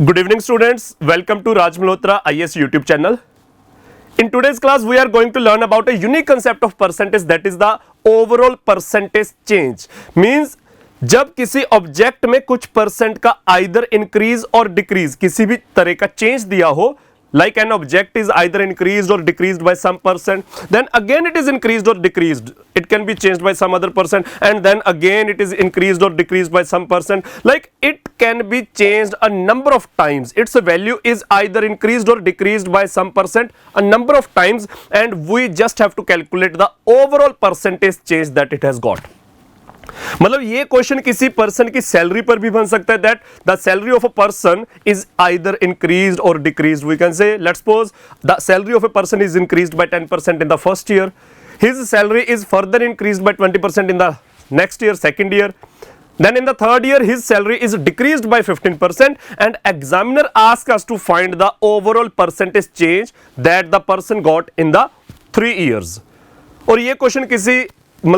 Good evening students, welcome to Raj Malhotra IAS YouTube channel. In today's class we are going to learn about a unique concept of percentage, that is the overall percentage change. Means जब किसी object में कुछ percent का either increase और decrease किसी भी तरह का चेंज दिया हो, like an object is either increased or decreased by some percent, then again it is increased or decreased, it can be changed by some other percent, and then again it is increased or decreased by some percent, like it can be changed a number of times. Its value is either increased or decreased by some percent a number of times, and we just have to calculate the overall percentage change that it has got. मतलब ये question किसी person की salary पर भी बन सकता है, that the salary of a person is either increased or decreased. We can say let's suppose the salary of a person is increased by 10% in the first year, his salary is further increased by 20% in the next year, second year. Then in the third year his salary is decreased by 15%, and examiner asks us to find the overall percentage change that the person got in the 3 years. और ये question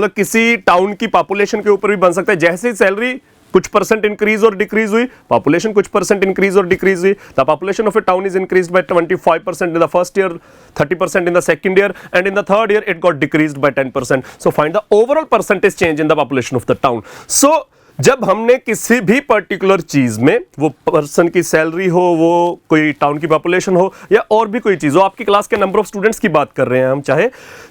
किसी town की population के ऊपर भी बन सकता है. जैसे ही सैलरी कुछ परसेंट इंक्रीज और डिक्रीज हुई, पॉपुलेशन कुछ परसेंट इंक्रीज और डिक्रीज हुई. The population of A town is increased by 25% in the first year, 30% in the second year, and in the third year it got decreased by 10%. So find the overall percentage change in the population of the town. So जब हमने किसी भी particular चीज में, वो person की salary हो, वो कोई टाउन की पॉपुलेशन हो, या और भी कोई चीज हो, आपकी क्लास के नंबर ऑफ स्टूडेंट्स की बात कर रहे हैं हम चाहे,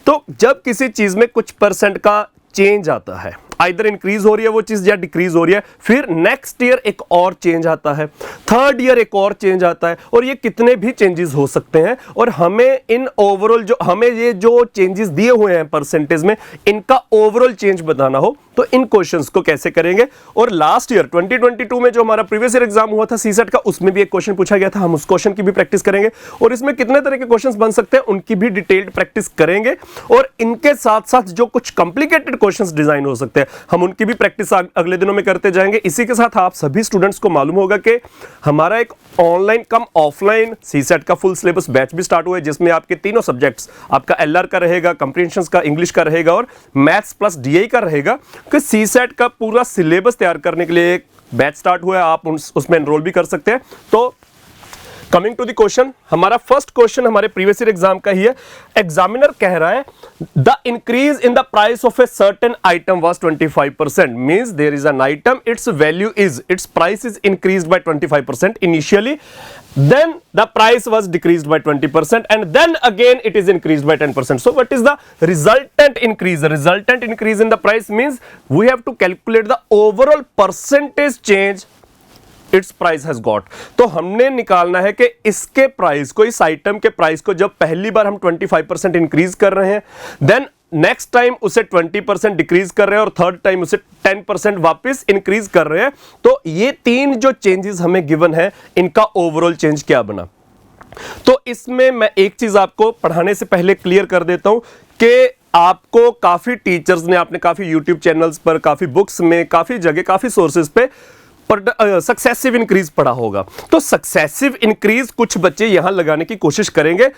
तो जब किसी चीज में कुछ परसेंट का चेंज आता है, आइदर इंक्रीज हो रही है वो चीज या डिक्रीज हो रही है, फिर नेक्स्ट ईयर एक और चेंज आता है, थर्ड ईयर एक और चेंज आता है, और ये कितने भी चेंजेस हो सकते हैं. और हमें इन ओवरऑल हमें ये जो चेंजेस दिए हुए हैं परसेंटेज में, इनका ओवरऑल चेंज बताना हो तो इन क्वेश्चंस को कैसे करेंगे. और लास्ट ईयर 2022 में जो हमारा प्रीवियस ईयर एग्जाम हुआ था सीसेट का, उसमें भी एक क्वेश्चन पूछा गया था, हम उस क्वेश्चन की भी प्रैक्टिस करेंगे, और इसमें कितने तरह के क्वेश्चंस बन सकते हैं उनकी भी डिटेल्ड प्रैक्टिस करेंगे. और इनके साथ साथ जो कुछ कॉम्प्लिकेटेड क्वेश्चंस डिजाइन हो सकते हैं, हम उनकी भी प्रैक्टिस अगले दिनों में करते जाएंगे. इसी के साथ आप सभी स्टूडेंट्स को मालूम होगा कि हमारा एक ऑनलाइन कम ऑफलाइन सीसेट का फुल सिलेबस बैच भी स्टार्ट हुआ है, जिसमें आपके तीनों सब्जेक्ट्स, आपका एलआर का रहेगा, कंप्रीहेंशन का, इंग्लिश का रहेगा, और मैथ्स प्लस डीआई का रहेगा. कि सीसेट का पूरा सिलेबस तैयार करने के लिए एक बैच स्टार्ट हुआ है, आप उसमें एनरोल भी कर सकते हैं. तो कमिंग टू द क्वेश्चन, हमारा फर्स्ट क्वेश्चन हमारे प्रीवियस ईयर एग्जाम का ही है. एग्जामिनर कह रहा है the increase in the price of a certain item was 25%. Means there is an item, its value is, its price is increased by 25% initially, then the price was decreased by 20%, and then again it is increased by 10%. So what is the resultant increase? The resultant increase in the price means we have to calculate the overall percentage change its price has got. तो हमने निकालना है कि इसके price को, इस item के price को जब पहली बार हम 25% इंक्रीज कर रहे हैं, देन नेक्स्ट टाइम उसे 20% डिक्रीज कर रहे हैं, और थर्ड टाइम उसे 10% वापस इंक्रीज कर रहे हैं, तो ये तीन जो चेंजेस हमें गिवन है, इनका ओवरऑल चेंज क्या बना. तो इसमें मैं एक चीज आपको पढ़ाने से पहले क्लियर कर देता हूं कि आपको काफी टीचर्स ने, आपने काफी यूट्यूब चैनल्स पर, काफी बुक्स में, काफी जगह, काफी सोर्सेज पे सक्सेसिव इंक्रीज पढ़ा होगा. तो सक्सेसिव इंक्रीज कुछ बच्चे यहां लगाने की कोशिश करेंगे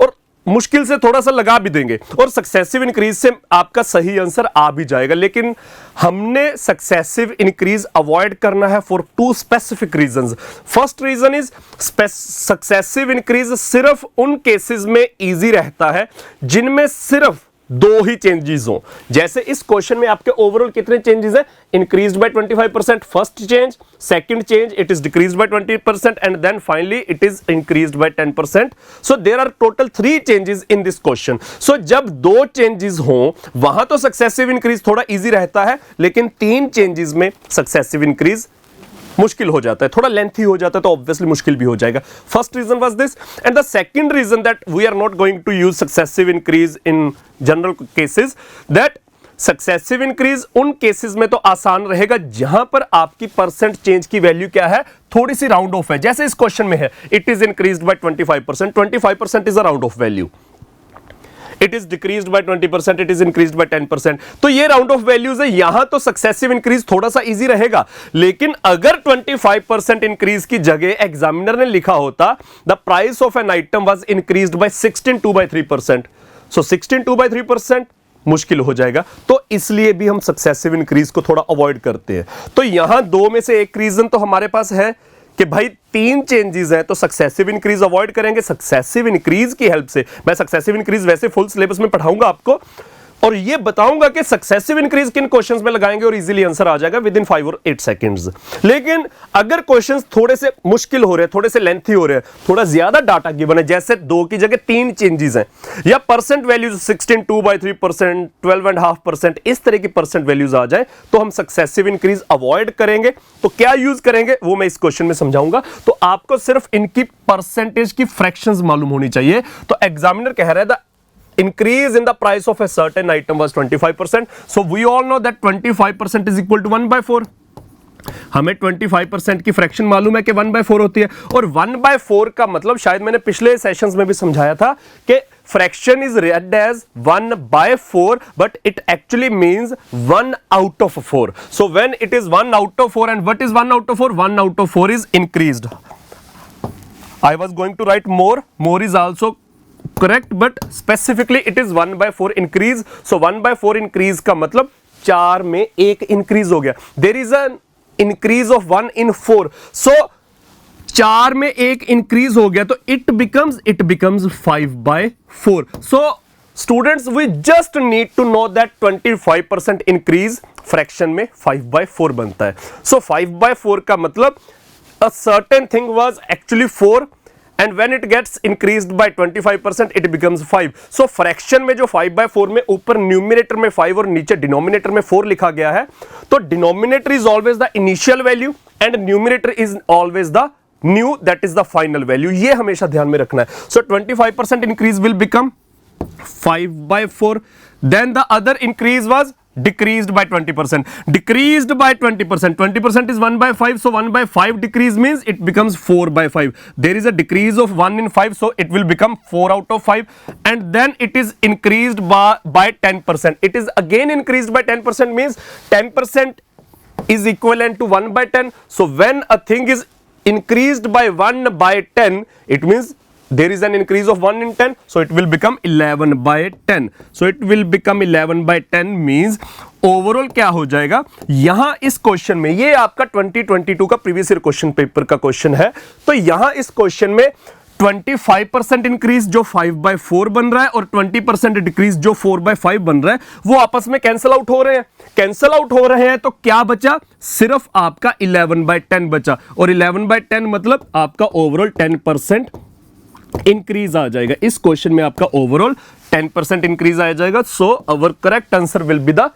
और मुश्किल से थोड़ा सा लगा भी देंगे, और सक्सेसिव इंक्रीज से आपका सही आंसर आ भी जाएगा. लेकिन हमने सक्सेसिव इंक्रीज अवॉइड करना है for two specific reasons. First reason is successive increase सिर्फ उन केसेस में इजी रहता है जिनमें सिर्फ दो ही चेंजेस हो. जैसे इस क्वेश्चन में आपके ओवरऑल कितने चेंजेस हैं? Increased by 25%, first change, second change it is decreased by 20%, and then finally it is increased by 10%. So there are total 3 changes in this question. So जब 2 चेंजेस हो वहां तो सक्सेसिव इंक्रीज थोड़ा easy रहता है, लेकिन 3 changes में successive increase मुश्किल हो जाता है, थोड़ा लेंथी हो जाता है, तो ऑब्वियसली मुश्किल भी हो जाएगा. First reason was this, and the second reason that we are not going to use successive increase in general cases, that successive increase उन केसेस में तो आसान रहेगा जहां पर आपकी परसेंट चेंज की वैल्यू क्या है, थोड़ी सी राउंड ऑफ है. जैसे इस क्वेश्चन में है, it is increased by 25%, 25% is a round of value, it is decreased by 20%, it is increased by 10%. तो ये राउंड ऑफ वैल्यूज है, यहां तो सक्सेसिव इंक्रीज थोड़ा सा इजी रहेगा. लेकिन अगर 25% इंक्रीज की जगह एग्जामिनर ने लिखा होता the price of an item was increased by 16.2/3%, सो 16.2/3% मुश्किल हो जाएगा. तो इसलिए भी हम सक्सेसिव इंक्रीज को थोड़ा अवॉइड करते हैं. तो यहां दो में से एक रीजन तो हमारे पास है कि भाई 3 चेंजेस है तो सक्सेसिव इंक्रीज अवॉइड करेंगे। सक्सेसिव इंक्रीज की हेल्प से, मैं सक्सेसिव इंक्रीज वैसे फुल सिलेबस में पढ़ाऊंगा आपको और ये बताऊंगा कि सक्सेसिव इंक्रीज किन क्वेश्चंस में लगाएंगे और इजीली आंसर आ जाएगा विद इन 5 और 8 सेकंड्स। लेकिन अगर क्वेश्चंस थोड़े से मुश्किल हो रहे हैं, थोड़े से लेंथी हो रहे हैं, थोड़ा ज्यादा डाटा गिवन है, जैसे 2 की जगह 3 चेंजेस हैं या परसेंट वैल्यूज 16 2/3%, 12.5%, इस तरह की परसेंट वैल्यूज आ जाए तो हम सक्सेसिव इंक्रीज अवॉइड करेंगे। तो क्या यूज करेंगे वो मैं इस क्वेश्चन में समझाऊंगा। तो आपको सिर्फ इनकी परसेंटेज की फ्रैक्शंस मालूम होनी चाहिए। तो एग्जामिनर कह रहा है the increase in the price of a certain item was 25%. So we all know that 25% is equal to 1/4. हमें 25% की फ्रैक्शन मालूम है कि 1/4 होती है और 1/4 का मतलब शायद मैंने पिछले सेशंस में भी समझाया था कि fraction is read as 1/4 but it actually means 1 out of 4. So when it is 1 out of 4 and what is 1 out of 4? 1 out of 4 is increased. I was going to write more. More is also correct but specifically it is 1/4 increase. So 1/4 increase का मतलब 4 में 1 increase हो गया. There is an increase of 1 in 4. So 4 में 1 increase हो गया तो it becomes 5/4. So students we just need to know that 25% increase fraction में 5/4 बनता है. So 5/4 का मतलब a certain thing was actually 4 and when it gets increased by 25% it becomes 5. So fraction में जो 5/4 में ऊपर न्यूमिनेटर में 5 और नीचे डिनोमिनेटर में 4 लिखा गया है तो denominator is always the initial value and numerator is always the new that is the final value. ये हमेशा ध्यान में रखना है। So 25% increase will become 5/4. Then the other increase was decreased by 20%. Decreased by 20%. 20% is 1/5. So 1/5 decrease means it becomes 4/5. There is a decrease of 1 in 5. So it will become 4 out of 5. And then it is increased by 10%. It is again increased by 10% means 10% is equivalent to 1/10. So when a thing is increased by 1/10, it means there is an increase of 1 in 10, so it will become 11/10. So it will become 11/10 means overall क्या हो जाएगा यहां इस question में, ये आपका 2022 का previous year question paper का क्वेश्चन है। तो यहां इस क्वेश्चन में 25% इंक्रीज जो 5/4 बन रहा है और 20% डिक्रीज जो 4/5 बन रहा है वो आपस में कैंसिल आउट हो रहे हैं। कैंसिल आउट हो रहे हैं तो क्या बचा? सिर्फ आपका 11/10 बचा और 11/10 मतलब आपका ओवरऑल 10% इंक्रीज आ जाएगा। इस क्वेश्चन में आपका ओवरऑल 10% इंक्रीज आ जाएगा। So our correct answer will be the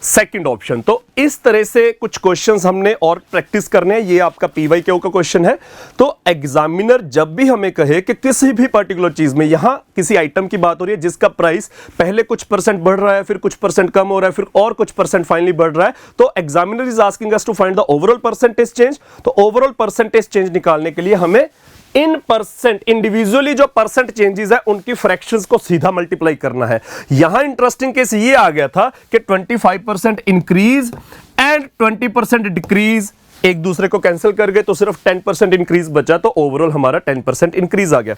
second option. तो इस तरह से कुछ क्वेश्चंस हमने और प्रैक्टिस करने हैं। ये आपका PYQ का क्वेश्चन है। तो एग्जामिनर जब भी हमें कहे कि किसी भी पर्टिकुलर चीज में, यहां किसी आइटम की बात हो रही है जिसका प्राइस पहले कुछ परसेंट बढ़ रहा है, फिर कुछ परसेंट कम हो रहा है, फिर और कुछ परसेंट फाइनली बढ़ रहा है, तो examiner is asking us to find the overall percentage change. तो ओवरऑल परसेंटेज चेंज निकालने के लिए हमें इन परसेंट इंडिविजुअली जो परसेंट चेंजेस है उनकी फ्रैक्शंस को सीधा मल्टीप्लाई करना है। यहां इंटरेस्टिंग केस ये आ गया था कि 25% इंक्रीज एंड 20% डिक्रीज एक दूसरे को कैंसिल कर गए तो सिर्फ 10% इंक्रीज बचा, तो ओवरऑल हमारा 10% इंक्रीज आ गया।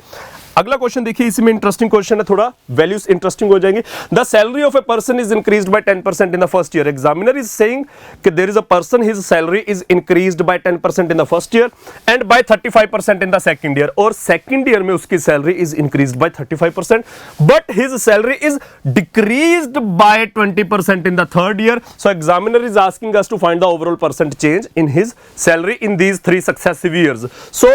अगला क्वेश्चन देखिए, इसी में इंटरेस्टिंग क्वेश्चन है, थोड़ा वैल्यूज इंटरेस्टिंग हो जाएंगी। The salary of a person is increased by 10% in the first year. Examiner is saying कि there is a person his salary is increased by 10% in the first year and by 35% in the second year, और second year में उसकी salary is increased by 35% but his salary is decreased by 20% in the third year. So examiner is asking us to find the overall percent change in his salary in these 3 successive years. So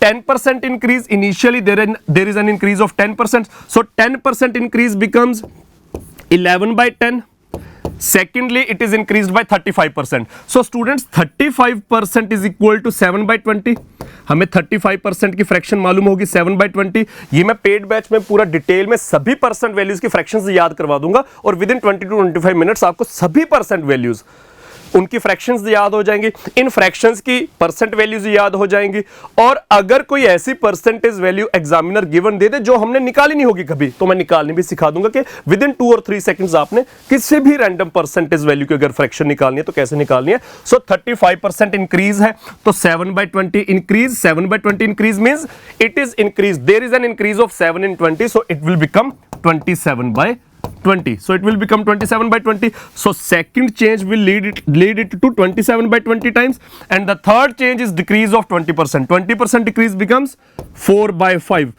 10% increase, initially there is an increase of 10%. So 10% increase becomes 11/10. Secondly, it is increased by 35%. So students, 35% is equal to 7/20. हमें 35% की fraction मालूम होगी 7/20। ये मैं paid batch में पूरा detail में सभी परसेंट वैल्यूज की फ्रैक्शंस याद करवा दूंगा और विद इन 20 to 25 मिनट्स आपको सभी परसेंट वैल्यूज उनकी फ्रैक्शंस याद हो जाएंगी, इन फ्रैक्शंस की परसेंट वैल्यूज याद हो जाएंगी। और अगर कोई ऐसी परसेंटेज वैल्यू एग्जामिनर गिवन दे दे जो हमने निकाली नहीं होगी कभी, तो मैं निकालनी भी सिखा दूंगा कि विद इन 2 और 3 सेकंड्स आपने किसी भी रैंडम परसेंटेज वैल्यू की अगर फ्रैक्शन निकालनी है तो कैसे निकालनी है। सो 35% इंक्रीज है तो 7/20 increase, 7/20 increase means it is increase, there is an increase of 7 in 20, so it will become 27/20। 20, so it will become 27 by 20. So second change will lead it to 27 by 20 times, and the third change is decrease of 20%. 20% decrease becomes 4 by 5.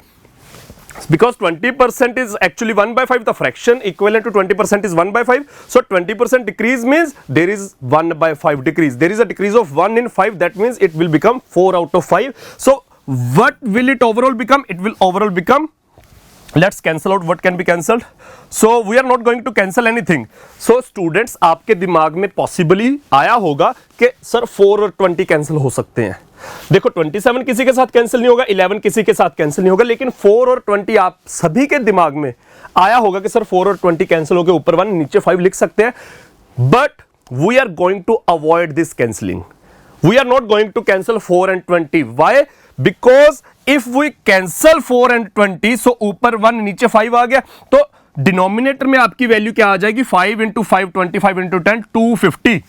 Because 20% is actually 1 by 5, the fraction equivalent to 20% is 1 by 5. So 20% decrease means there is 1 by 5 decrease. There is a decrease of 1 in 5, that means it will become 4 out of 5. So what will it overall become? It will overall become, let's cancel out what can be cancelled. So we are not going to cancel anything. So students, आपके दिमाग में possibly आया होगा कि sir 4 और 20 cancel हो सकते हैं. देखो 27 किसी के साथ कैंसिल नहीं होगा, 11 किसी के साथ कैंसिल नहीं होगा, लेकिन 4 और 20 आप सभी के दिमाग में आया होगा कि सर 4 और 20 कैंसिल हो गए, ऊपर 1 नीचे 5 लिख सकते हैं. But we are going to avoid this cancelling. We are not going to cancel 4 and 20. Why? Because if we cancel 4 and 20, so ऊपर 1 नीचे 5 आ गया, तो डिनोमिनेटर में आपकी वैल्यू क्या आ जाएगी? 5 into 5, 25 into 10, 250.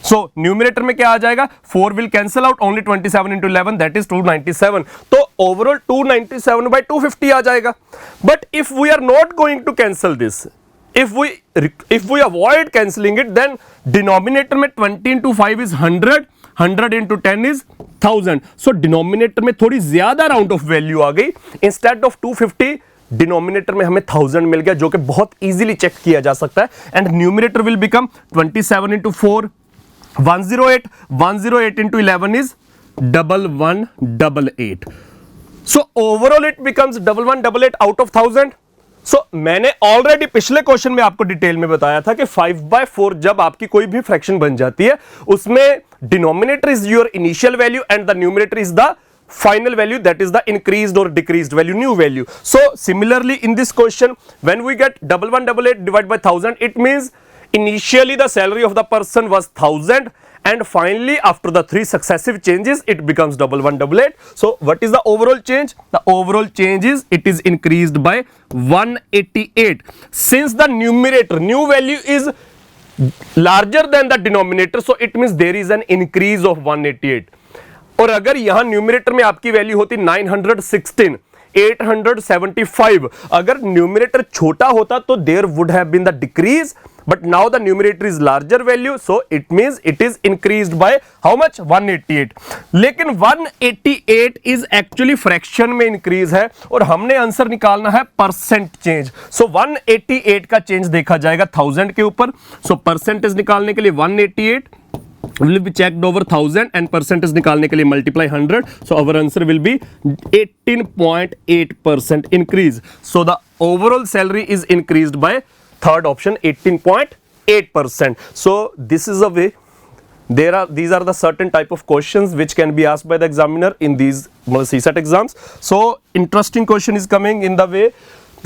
सो न्यूमिनेटर में क्या आ जाएगा? 4 will cancel out, only 27 into 11, that is 297. तो ओवरऑल 297 by 250 आ जाएगा. But if we are not going to cancel this, if we avoid cancelling it, then denominator में 20 into 5 is 100, 100 into 10 is 1000. So denominator में थोड़ी ज्यादा round of value आ गई. Instead of 250 denominator में हमें 1000 मिल गया, जो कि बहुत इजीली चेक किया जा सकता है. And numerator will become 27 into 4, 108. 108 into 11 is 1188. So overall it becomes 1188 out of 1000. So मैंने ऑलरेडी पिछले क्वेश्चन में आपको डिटेल में बताया था कि 5/4 जब आपकी कोई भी फ्रैक्शन बन जाती है, उसमें denominator is your initial value and the numerator is the final value, that is the increased or decreased value, new value. So similarly in this question, when we get 1188 divided by 1000, it means initially the salary of the person was 1000 and finally after the 3 successive changes it becomes 1188. So what is the overall change? The overall change is it is increased by 188. Since the numerator, new value is larger than the denominator, so it means there is an increase of 188. और अगर यहां numerator में आपकी value होती 916, 875, अगर numerator छोटा होता तो there would have been the decrease, but now the numerator is larger value, so it means it is increased by how much? 188. लेकिन 188 इज एक्चुअली फ्रैक्शन में इंक्रीज है और हमने आंसर निकालना है परसेंट चेंज. सो 188 का चेंज देखा जाएगा 1000 के ऊपर. सो परसेंटेज निकालने के लिए 188 will be checked over 1000 and percentage निकालने के लिए multiply 100. So our answer will be 18.8% increase. So the overall salary is increased by third option, 18.8%. So this is a way. These are the certain type of questions which can be asked by the examiner in these CSAT exams. So interesting question is coming in the way.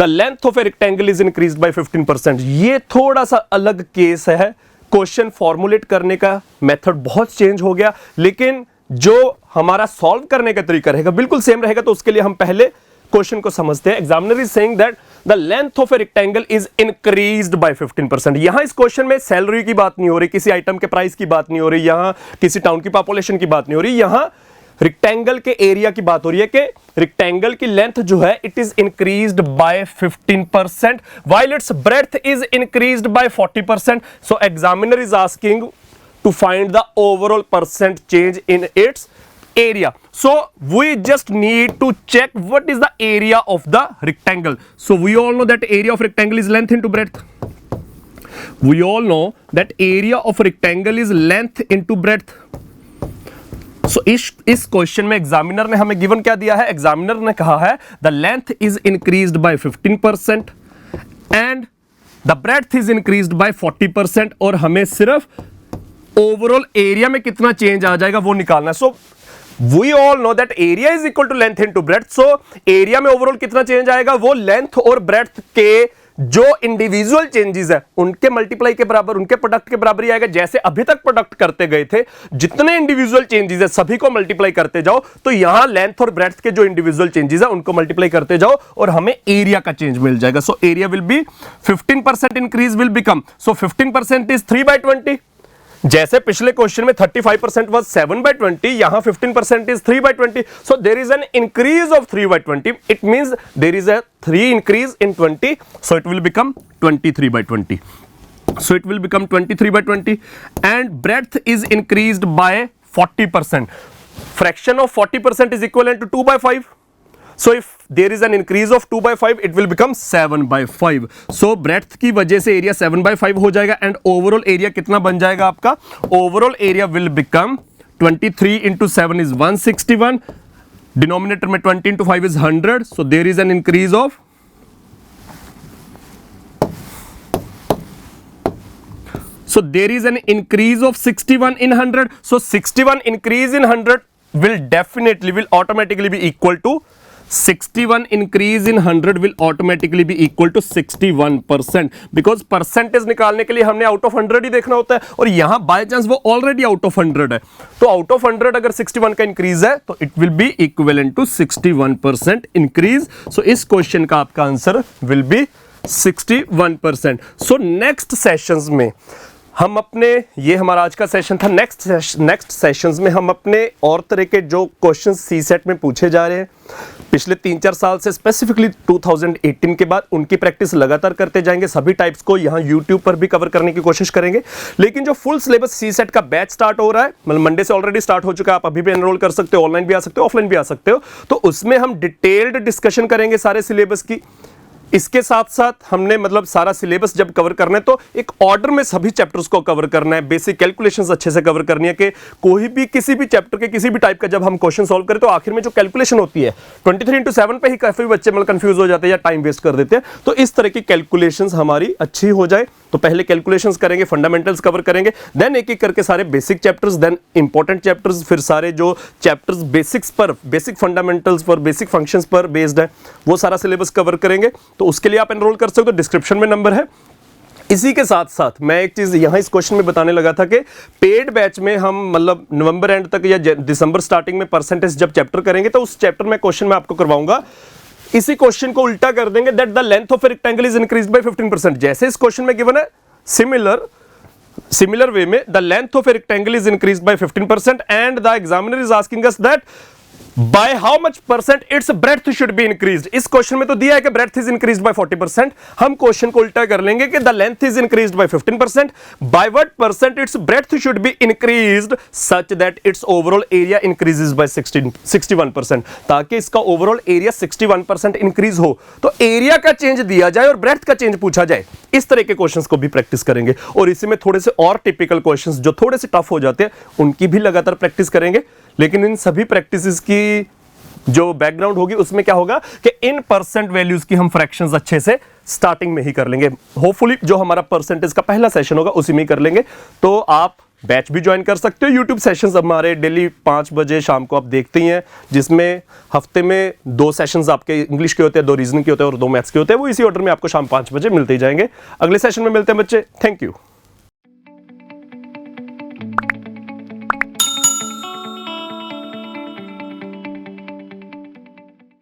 The length of a rectangle is increased by 15%. ये थोड़ा सा अलग case है. Question formulate करने का method बहुत change हो गया, लेकिन जो हमारा सॉल्व करने का तरीका रहेगा बिल्कुल सेम रहेगा. तो उसके लिए हम पहले क्वेश्चन को समझते हैं. Examiner is saying that the length of a rectangle is increased by 15%. यहां इस क्वेश्चन में सैलरी की बात नहीं हो रही, किसी आइटम के प्राइस की बात नहीं हो रही, यहां किसी टाउन की पॉपुलेशन की बात नहीं हो रही, यहां रेक्टेंगल के एरिया की बात हो रही है कि रेक्टेंगल की लेंथ जो है it is increased by 15% while its breadth is increased by 40%. So examiner is asking to find the overall percent change in its area. So we just need to check what is the area of the rectangle. So we all know that area of rectangle is length into breadth. We all know that area of rectangle is length into breadth. So इस question में examiner ने हमें given क्या दिया है? Examiner ने कहा है the length is increased by 15% and the breadth is increased by 40%. और हमें सिर्फ ओवरऑल एरिया में कितना चेंज आ जाएगा वो निकालना है. So we all know that area is equal to length into breadth. So area में ओवरऑल कितना चेंज आएगा? वो लेंथ और ब्रेड्थ के जो इंडिविजुअल चेंजेस है उनके मल्टीप्लाई के बराबर, उनके प्रोडक्ट के बराबर ही आएगा. जैसे अभी तक प्रोडक्ट करते गए थे, जितने इंडिविजुअल चेंजेस है सभी को मल्टीप्लाई करते जाओ, तो यहां लेंथ और ब्रेड्थ के जो इंडिविजुअल चेंजेस है उनको मल्टीप्लाई करते जाओ और हमें एरिया का चेंज मिल जाएगा. So area will be 15% increase will become, so 15% is 3/20. जैसे पिछले क्वेश्चन में 35% was 7/20, यहां 15% is 3/20, so there is an increase of 3/20. It means there is a 3 increase in 20, so it will become 23/20. So it will become 23/20, and breadth is increased by 40%. Fraction of 40% is equivalent to 2/5. So if there is an increase of 2/5, it will become 7/5. So breadth की वजह से area 7/5 हो जाएगा, and overall area कितना बन जाएगा आपका? Overall area will become 23 into 7 is 161. Denominator में 20 into 5 is 100. So there is an increase of 61 in 100. So 61 increase in 100 will automatically be equal to 61 increase in 100 will automatically be equal to 61%, because percentage निकालने के लिए हमने out of 100 ही देखना होता है, और यहां बाय चांस वो ऑलरेडी आउट ऑफ 100 है, तो आउट ऑफ 100 अगर 61 का इंक्रीज है तो it will be equivalent to 61% increase. So इस क्वेश्चन का आपका answer will be 61%. So next sessions में हम अपने, ये हमारा आज का सेशन था, नेक्स्ट सेशंस में हम अपने और तरह के जो क्वेश्चंस सी सेट में पूछे जा रहे हैं पिछले 3-4 साल से, स्पेसिफिकली 2018 के बाद, उनकी प्रैक्टिस लगातार करते जाएंगे. सभी टाइप्स को यहाँ यूट्यूब पर भी कवर करने की कोशिश करेंगे. लेकिन जो फुल सिलेबस सी सेट का बैच स्टार्ट हो रहा है, मतलब मंडे से ऑलरेडी स्टार्ट हो चुका है, आप अभी भी एनरोल कर सकते हो, ऑनलाइन भी आ सकते हो, ऑफलाइन भी आ सकते हो. तो उसमें हम डिटेल्ड डिस्कशन करेंगे सारे सिलेबस की. इसके साथ साथ हमने मतलब सारा सिलेबस जब कवर करना है तो एक ऑर्डर में सभी चैप्टर्स को कवर करना है, बेसिक कैलकुलेशंस अच्छे से कवर करनी है, कि कोई भी किसी भी चैप्टर के किसी भी टाइप का जब हम क्वेश्चन सॉल्व करें तो आखिर में जो कैलकुलेशन होती है 23 into 7 पे ही काफी बच्चे मतलब कंफ्यूज हो जाते हैं या टाइम वेस्ट कर देते हैं. तो इस तरह की कैलकुलेशंस हमारी अच्छी हो जाए तो पहले कैलकुलेशंस करेंगे, फंडामेंटल्स कवर करेंगे, देन एक एक करके सारे basic chapters, then important chapters, फिर सारे जो चैप्टर्स बेसिक्स पर, बेसिक फंडामेंटल्स पर, बेसिक फंक्शंस पर बेस्ड है, वो सारा सिलेबस कवर करेंगे. तो उसके लिए आप एनरोल कर सकते हो, डिस्क्रिप्शन में नंबर है. इसी के साथ साथ मैं एक चीज यहां इस क्वेश्चन में बताने लगा था कि पेड बैच में हम मतलब नवंबर एंड तक या दिसंबर स्टार्टिंग में परसेंटेज जब चैप्टर करेंगे तो उस चैप्टर में क्वेश्चन मैं आपको करवाऊंगा. इसी क्वेश्चन को उल्टा कर देंगे, that the length of a rectangle is increased by 15%. जैसे इस क्वेश्चन में गिवन है, सिमिलर वे में the length of a rectangle is increased by 15% and the examiner is asking us that by how much percent its breadth should be increased. इस question में तो दिया है कि breadth is increased by 40%. हम question को उल्टा कर लेंगे कि the length is increased by 15%. By what percent its breadth should be increased such that its overall area increases by 61%. ताकि इसका overall area 61% increase हो, तो एरिया का चेंज दिया जाए और breadth का चेंज पूछा जाए. इस तरह के क्वेश्चंस को भी प्रैक्टिस करेंगे, और इसी में थोड़े से और टिपिकल क्वेश्चंस जो थोड़े से टफ हो जाते हैं उनकी भी लगातार प्रैक्टिस करेंगे. लेकिन इन सभी प्रैक्टिसेस की जो बैकग्राउंड होगी उसमें क्या होगा कि इन परसेंट वैल्यूज की हम फ्रैक्शंस अच्छे से स्टार्टिंग में ही कर लेंगे. होपफुली जो हमारा परसेंटेज का पहला सेशन होगा उसी में ही कर लेंगे. तो आप बैच भी ज्वाइन कर सकते हो. यूट्यूब सेशंस हमारे डेली 5 बजे शाम को आप देखते ही हैं, जिसमें हफ्ते में 2 सेशंस आपके इंग्लिश के होते हैं, 2 रीजनिंग के होते हैं और 2 मैथ्स के होते हैं. वो इसी ऑर्डर में आपको शाम 5 बजे मिलते ही जाएंगे. अगले सेशन में मिलते हैं बच्चे. Thank you.